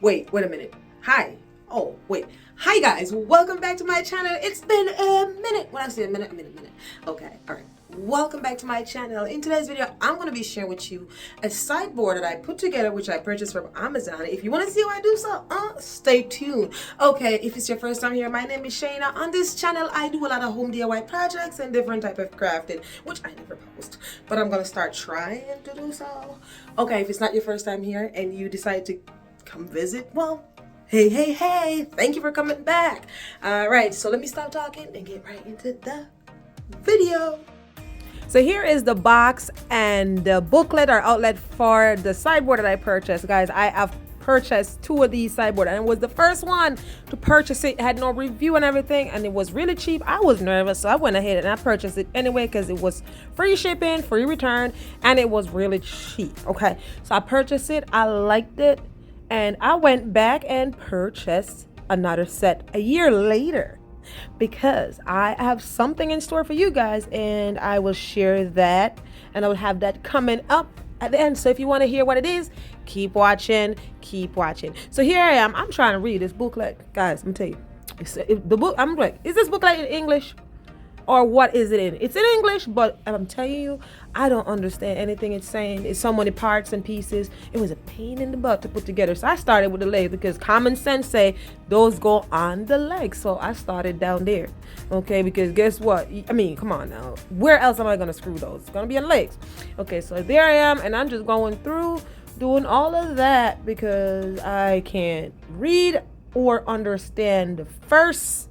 Wait a minute. Hi. Oh, wait. Hi, guys. Welcome back to my channel. It's been a minute. When I say a minute, minute. Okay, all right. Welcome back to my channel. In today's video, I'm going to be sharing with you a sideboard that I put together, which I purchased from Amazon. If you want to see how I do so, stay tuned. Okay, if it's your first time here, my name is Shayna. On this channel, I do a lot of home DIY projects and different type of crafting, which I never post, but I'm going to start trying to do so. Okay, if it's not your first time here and you decide to come visit, well, hey, thank you for coming back. All right, so let me stop talking and get right into the video. So here is the box and the booklet or outlet for the sideboard that I purchased. Guys, I have purchased 2 of these sideboards, and it was the first one to purchase it. It had no review and everything, and it was really cheap. I was nervous, so I went ahead and I purchased it anyway because it was free shipping, free return, and it was really cheap. Okay, so I purchased it. I liked it. And I went back and purchased another set a year later because I have something in store for you guys, and I will share that, and I will have that coming up at the end. So if you want to hear what it is, keep watching. So here I am. I'm trying to read this booklet, guys. Let me tell you, the book. I'm like, is this booklet in English? Or what is it in? It's in English, but I'm telling you, I don't understand anything it's saying. It's so many parts and pieces. It was a pain in the butt to put together. So I started with the legs because common sense say those go on the legs. So I started down there. Okay, because guess what? I mean, come on now. Where else am I going to screw those? It's going to be on legs. Okay, so there I am, and I'm just going through doing all of that because I can't read or understand the first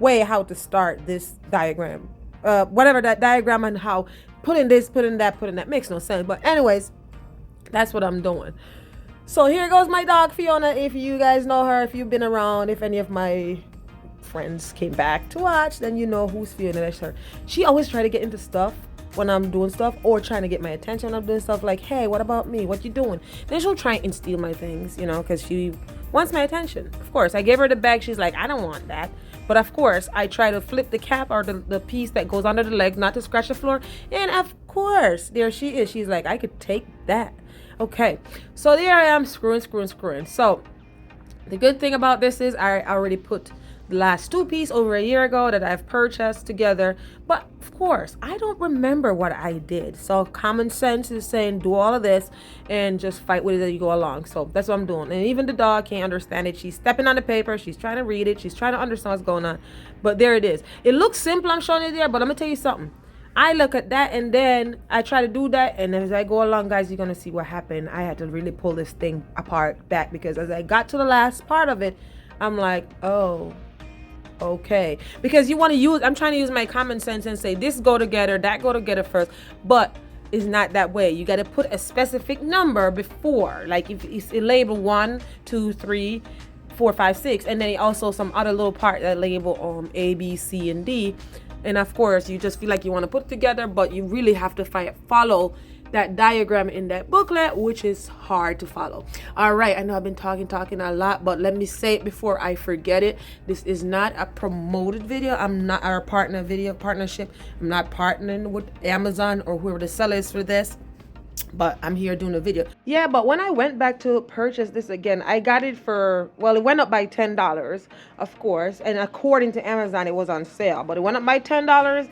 way how to start this diagram, whatever that diagram, and how putting this, putting that makes no sense. But anyways, that's what I'm doing. So here goes my dog Fiona. If you guys know her, if you've been around, if any of my friends came back to watch, then you know who's Fiona. That's her. She always try to get into stuff when I'm doing stuff, or trying to get my attention when I'm doing stuff, like, hey, what about me, what you doing? Then she'll try and steal my things, you know, because she wants my attention. Of course, I gave her the bag. She's like, I don't want that. But of course, I try to flip the cap or the piece that goes under the leg, not to scratch the floor. And of course, there she is. She's like, I could take that. Okay, so there I am, screwing. So the good thing about this is I already put the last 2 pieces over a year ago that I've purchased together. But of course, I don't remember what I did. So common sense is saying do all of this and just fight with it as you go along. So that's what I'm doing. And even the dog can't understand it. She's stepping on the paper. She's trying to read it. She's trying to understand what's going on. But there it is. It looks simple. I'm showing it there. But I'm going to tell you something. I look at that and then I try to do that, and as I go along, guys, you're gonna see what happened. I had to really pull this thing apart back because as I got to the last part of it, I'm like, oh, okay, because you want to use, I'm trying to use my common sense and say this go together, that go together first, but it's not that way. You got to put a specific number before, like if it's a label 1 2 3 4 5 6, and then also some other little part that label A B C and D. And of course, you just feel like you want to put it together, but you really have to follow that diagram in that booklet, which is hard to follow. All right, I know I've been talking a lot, but let me say it before I forget it. This is not a promoted video. I'm not our partnership. I'm not partnering with Amazon or whoever the seller is for this, but I'm here doing a video. Yeah, but when I went back to purchase this again, I got it for, well, it went up by $10, of course, and according to Amazon it was on sale, but it went up by $10.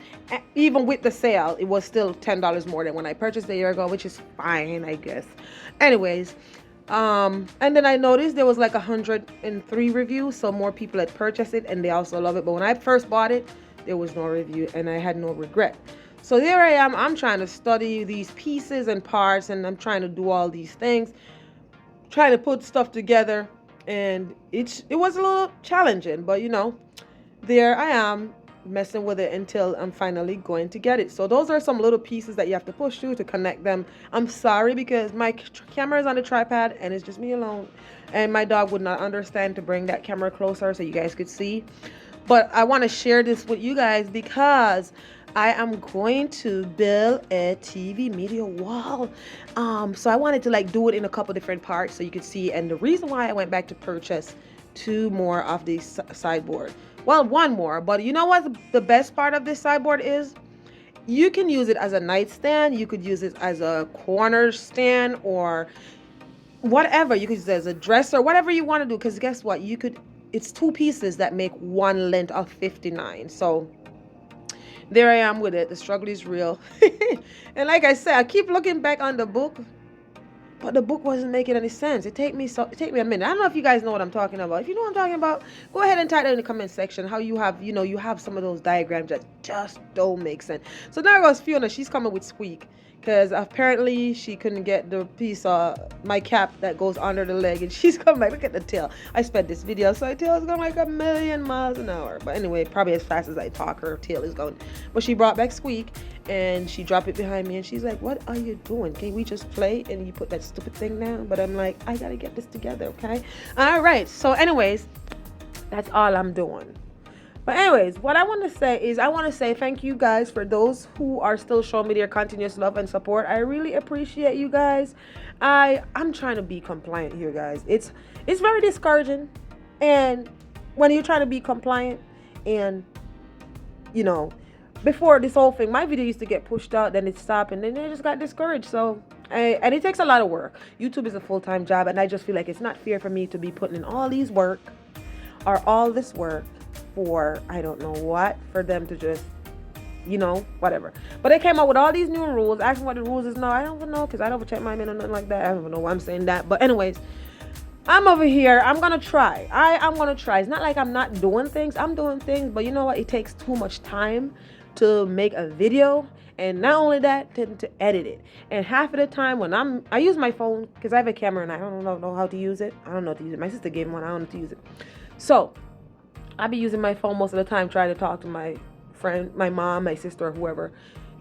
Even with the sale, it was still $10 more than when I purchased a year ago, which is fine, I guess. Anyways, and then I noticed there was like 103 reviews, so more people had purchased it and they also love it. But when I first bought it, there was no review and I had no regret. So there I am. I'm trying to study these pieces and parts, and I'm trying to do all these things, trying to put stuff together, and it was a little challenging, but you know, there I am messing with it until I'm finally going to get it. So those are some little pieces that you have to push through to connect them. I'm sorry because my camera is on the tripod and it's just me alone, and my dog would not understand to bring that camera closer so you guys could see. But I want to share this with you guys because I am going to build a TV media wall. So I wanted to like do it in a couple different parts so you could see. And the reason why I went back to purchase 2 more of these sideboard. Well, 1 more, but you know what the best part of this sideboard is? You can use it as a nightstand. You could use it as a corner stand, or whatever you could use as a dresser, whatever you want to do, because guess what, you could, it's two pieces that make one length of 59. So there I am with it. The struggle is real. And like I said, I keep looking back on the book, but the book wasn't making any sense. It take me a minute. I don't know if you guys know what I'm talking about. If you know what I'm talking about, go ahead and type it in the comment section how you have, you have some of those diagrams that just don't make sense. So there goes Fiona. She's coming with Squeak, because apparently she couldn't get the piece of my cap that goes under the leg, and she's coming back. Look at the tail. I sped this video, so her tail is going like 1,000,000 miles an hour. But anyway, probably as fast as I talk, her tail is going. But she brought back Squeak, and she dropped it behind me, and she's like, what are you doing? Can we just play and you put that stupid thing down? But I'm like, I gotta get this together, okay? All right, so anyways, that's all I'm doing. But anyways, what I want to say is, I want to say thank you guys for those who are still showing me their continuous love and support. I really appreciate you guys. I'm trying to be compliant here, guys. It's very discouraging, and when you're trying to be compliant, and before this whole thing, my video used to get pushed out, then it stopped, and then I just got discouraged. So and it takes a lot of work. YouTube is a full-time job, and I just feel like it's not fair for me to be putting in all this work for I don't know what, for them to just whatever. But they came up with all these new rules, asking what the rules is now. I don't even know, because I don't check my mail or nothing like that. I don't even know why I'm saying that. But anyways, I'm over here. I'm gonna try. I'm gonna try. It's not like I'm not doing things. I'm doing things, but you know what? It takes too much time to make a video, and not only that, to edit it. And half of the time when I use my phone, because I have a camera and I don't know how to use it. I don't know how to use it. My sister gave me one. I don't know how to use it. So I be using my phone most of the time, trying to talk to my friend, my mom, my sister, or whoever,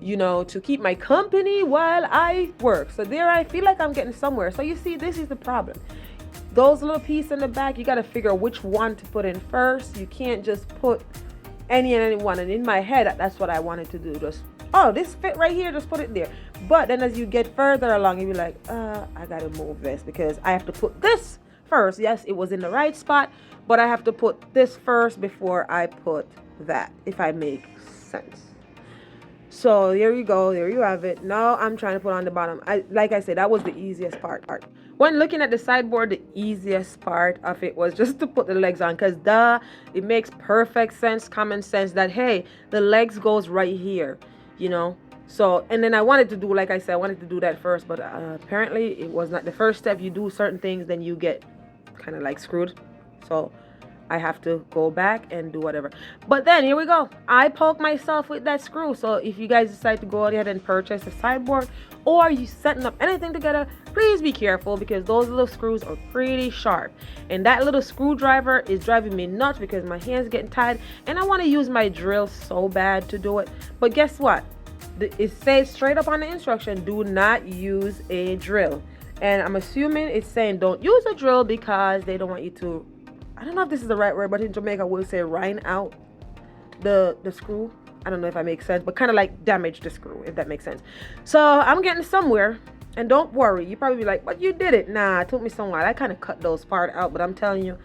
to keep my company while I work. So there, I feel like I'm getting somewhere. So you see, this is the problem. Those little pieces in the back, you got to figure which one to put in first. You can't just put any one. And in my head, that's what I wanted to do. Just, oh, this fit right here, just put it there. But then as you get further along, you be like, I got to move this, because I have to put this first. Yes, it was in the right spot, but I have to put this first before I put that, if I make sense. So there you go. There you have it. Now I'm trying to put on the bottom. Like I said, that was the easiest part. When looking at the sideboard, the easiest part of it was just to put the legs on, because it makes perfect sense, common sense, that hey, the legs goes right here, So, and then I wanted to do, like I said, I wanted to do that first, but apparently it was not the first step. You do certain things, then you get kind of like screwed. So I have to go back and do whatever. But then here we go. I poke myself with that screw. So if you guys decide to go ahead and purchase a sideboard, or you setting up anything together, please be careful, because those little screws are pretty sharp. And that little screwdriver is driving me nuts, because my hands getting tired, and I want to use my drill so bad to do it. But guess what? It says straight up on the instruction, do not use a drill. And I'm assuming it's saying don't use a drill because they don't want you to, I don't know if this is the right word, but in Jamaica we'll say rind out the screw. I don't know if that makes sense, but kind of like damage the screw, if that makes sense. So I'm getting somewhere, and don't worry. You probably be like, but you did it. Nah, it took me some while. I kind of cut those part out, but I'm telling you,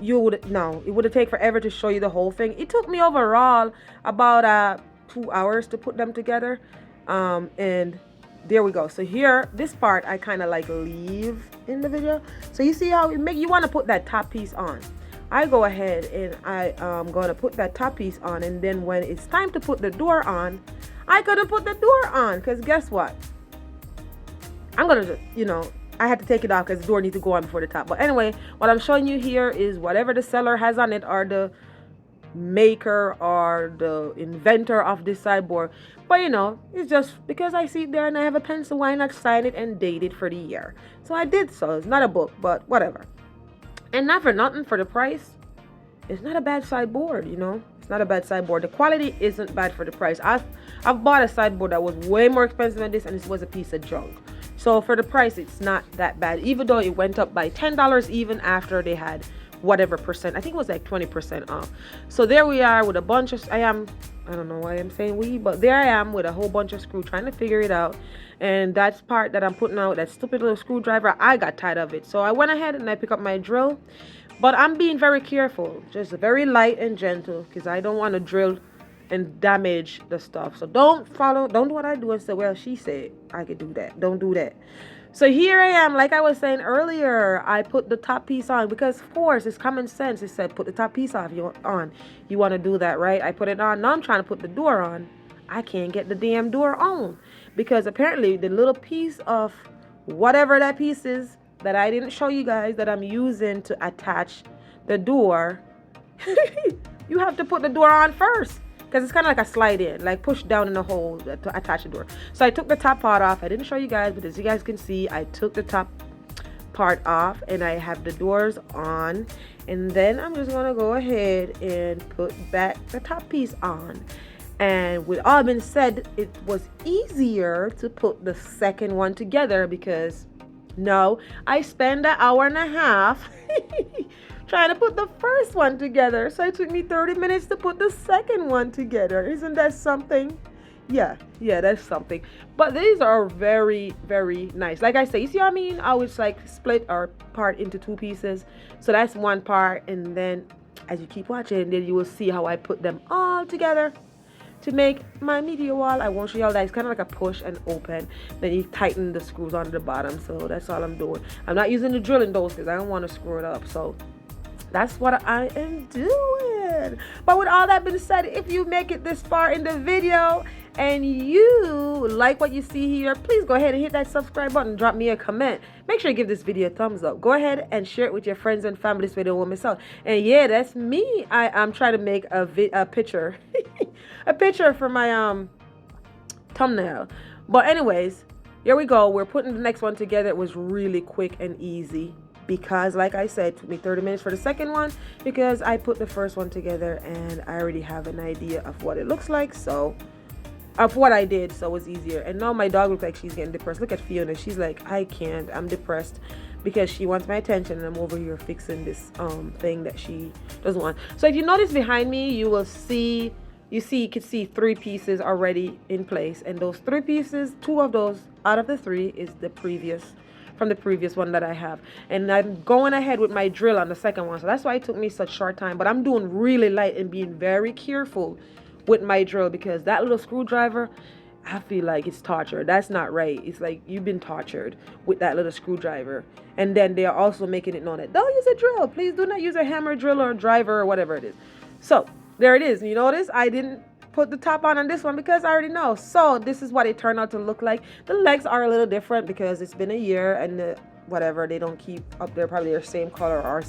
it would have taken forever to show you the whole thing. It took me overall about 2 hours to put them together. And there we go. So here, this part I kind of like leave in the video. So you see how you want to put that top piece on. I go ahead and I'm going to put that top piece on, and then when it's time to put the door on, I couldn't put the door on, because guess what? I'm going to, I had to take it off because the door needs to go on before the top. But anyway, what I'm showing you here is whatever the seller has on it, or the maker or the inventor of this sideboard. But it's just because I see it there and I have a pencil, why not sign it and date it for the year? So I did. So it's not a book, but whatever. And not for nothing, for the price, it's not a bad sideboard. It's not a bad sideboard. The quality isn't bad for the price. I've bought a sideboard that was way more expensive than this, and this was a piece of junk. So for the price, it's not that bad, even though it went up by $10 even after they had whatever percent. I think it was like 20% off. So there we are with a bunch of, I don't know why I'm saying we, but there I am with a whole bunch of screw trying to figure it out. And that's part that I'm putting out, that stupid little screwdriver, I got tired of it. So I went ahead and I picked up my drill. But I'm being very careful, just very light and gentle, because I don't want to drill and damage the stuff. So don't do what I do and say, well, she said I could do that. Don't do that. So here I am, like I was saying earlier, I put the top piece on because, of course, it's common sense. It said put the top piece off. You want to do that, right? I put it on. Now I'm trying to put the door on. I can't get the damn door on because apparently the little piece of whatever that piece is that I didn't show you guys that I'm using to attach the door, you have to put the door on first. Because it's kind of like a slide in, like push down in the hole to attach the door. So I took the top part off. I didn't show you guys, but as you guys can see, I took the top part off and I have the doors on. And then I'm just going to go ahead and put back the top piece on. And with all been said, it was easier to put the second one together because no, I spent an hour and a half trying to put the first one together. So it took me 30 minutes to put the second one together. Isn't that something? Yeah, that's something. But these are very, very nice. Like I say, you see what I mean? I always like split our part into two pieces. So that's one part. And then as you keep watching, then you will see how I put them all together to make my media wall. I won't show you all that. It's kind of like a push and open. Then you tighten the screws onto the bottom. So that's all I'm doing. I'm not using the drilling those because I don't want to screw it up. So that's what I am doing. But with all that being said, if you make it this far in the video and you like what you see here, please go ahead and hit that subscribe button. Drop me a comment. Make sure you give this video a thumbs up. Go ahead and share it with your friends and family. This video won't miss out. And yeah, that's me. I'm trying to make a picture. A picture for my thumbnail. But anyways, here we go. We're putting the next one together. It was really quick and easy. Because like I said, it took me 30 minutes for the second one because I put the first one together and I already have an idea of what it looks like, so of what I did, so it was easier. And now my dog looks like she's getting depressed. Look at Fiona. She's like, I can't, I'm depressed because she wants my attention and I'm over here fixing this thing that she doesn't want. So if you notice behind me, you will see, you can see 3 pieces already in place, and those 3 pieces, 2 of those out of the 3 is the previous from the previous one that I have. And I'm going ahead with my drill on the second one, so that's why it took me such short time. But I'm doing really light and being very careful with my drill because that little screwdriver, I feel like it's torture. That's not right. It's like you've been tortured with that little screwdriver. And then they are also making it known that don't use a drill. Please do not use a hammer drill or a driver or whatever it is. So there it is. You notice I didn't put the top on this one because I already know. So this is what it turned out to look like. The legs are a little different because it's been a year and whatever, they don't keep up there, probably their same color, or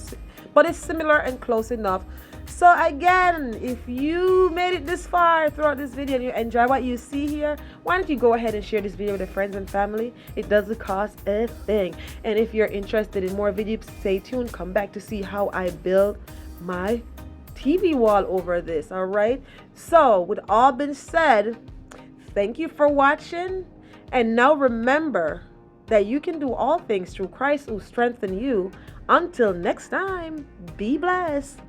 but it's similar and close enough. So again, if you made it this far throughout this video and you enjoy what you see here, why don't you go ahead and share this video with your friends and family? It doesn't cost a thing. And if you're interested in more videos, stay tuned. Come back to see how I build my TV wall over this. All right, so with all been said, thank you for watching, and now remember that you can do all things through Christ who strengthens you. Until next time, be blessed.